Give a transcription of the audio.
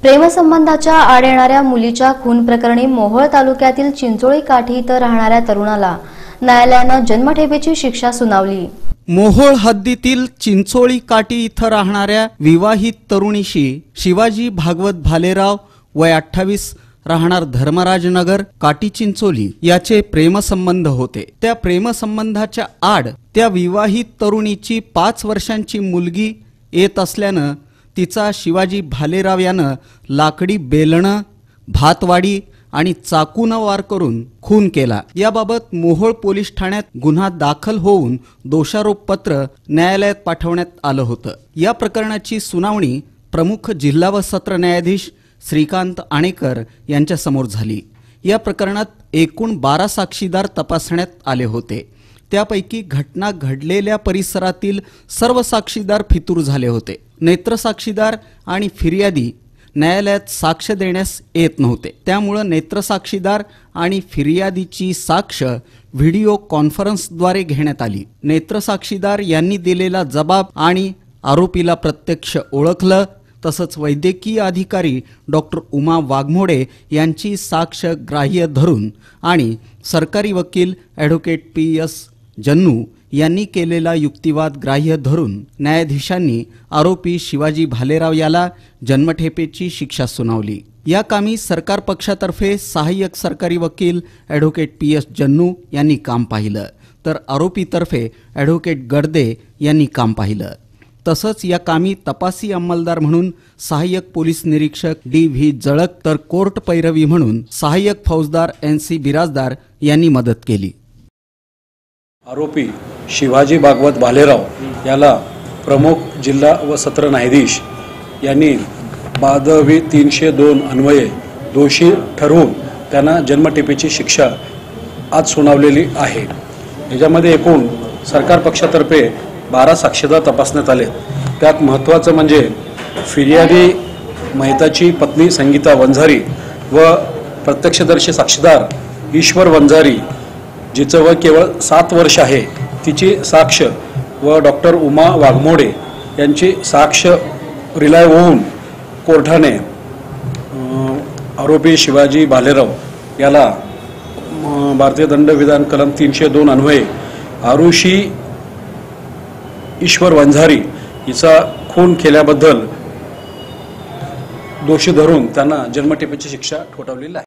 प्रेमसंबंधाच्या आड येणाऱ्या मुलीच्या खून प्रकरणी मोहोळ तालुक्यातील चिंचोळी काठी इथं राहणाऱ्या तरुणाला न्यायालयानं जन्मठेपेची शिक्षा सुनावली। मोहोळ हद्दीतील चिंचोळी काठी इथं राहणाऱ्या विवाहित तरुणीशी शिवाजी भागवत भालेराव वय 28 राहणार धर्मराजनगर काठी चिंचोली याचे प्रेमसंबंध होते। त्या प्रेमसंबंधाच्या आड त्या विवाहित तरुणीची 5 वर्षांची मुलगी येत असल्यानं तिचा शिवाजी भालेराव यानं लाकडी बेलणं, भातवाडी आणि चाकून वार करून खून केला। याबाबत मोहोळ पोलीस ठाण्यात गुन्हा दाखल होऊन दोषारोपपत्र न्यायालयात पाठवण्यात आलं होतं। या प्रकरणाची सुनावणी प्रमुख जिल्हा व सत्र न्यायाधीश श्रीकांत आणेकर यांच्या समोर झाली। या प्रकरणात एकूण 12 साक्षीदार तपासण्यात आले होते। त्यापैकी घटना घडलेल्या परिसरातील सर्व साक्षीदार फितूर झाले होते। नेत्र साक्षीदार आणि फिर्यादी न्यायालयात साक्ष देण्यास येत नव्हते। त्यामुळे नेत्र साक्षीदार आणि फिर्यादीची साक्ष व्हिडिओ कॉन्फरन्सद्वारे घेण्यात आली। नेत्र साक्षीदार यांनी दिलेला जबाब आणि आरोपीला प्रत्यक्ष ओळखलं। तसंच वैद्यकीय अधिकारी डॉक्टर उमा वाघमोडे यांची साक्ष ग्राह्य धरून आणि सरकारी वकील ॲडव्होकेट PS जन्नू यांनी केलेला युक्तिवाद ग्राह्य धरून न्यायाधीशांनी आरोपी शिवाजी भालेराव याला जन्मठेपेची शिक्षा सुनावली। या कामी सरकार पक्षातर्फे सहाय्यक सरकारी वकील ॲडव्होकेट PS जन्नू यांनी काम पाहिलं, तर आरोपीतर्फे ॲडव्होकेट गडदे यांनी काम पाहिलं। तसंच या कामी तपासी अंमलदार म्हणून सहाय्यक पोलीस निरीक्षक DV जळक, तर कोर्ट पैरवी म्हणून सहाय्यक फौजदार NC बिराजदार यांनी मदत केली। आरोपी शिवाजी भागवत भालेराव याला प्रमुख जिल्हा व सत्र न्यायाधीश यांनी भादवी 302 अन्वये दोषी ठरवून त्यांना जन्मठेपेची शिक्षा आज सुनावलेली आहे। याच्यामध्ये एकूण सरकार पक्षातर्फे 12 साक्षीदार तपासण्यात आले। त्यात महत्त्वाचं म्हणजे फिर्यादी मेहताची पत्नी संगीता वंजारी व प्रत्यक्षदर्शी साक्षीदार ईश्वर वंजारी जिचं वय केवळ 7 वर्ष आहे, तिची साक्ष व डॉक्टर उमा वाघमोडे यांची साक्ष रिलाय होऊन कोर्टाने आरोपी शिवाजी भालेराव याला भारतीय दंडविधान कलम 302 अन्वये आरुषी ईश्वर वंजारी हिचा खून केल्याबद्दल दोषी धरून त्यांना जन्मठेपेची शिक्षा ठोठावलेली आहे।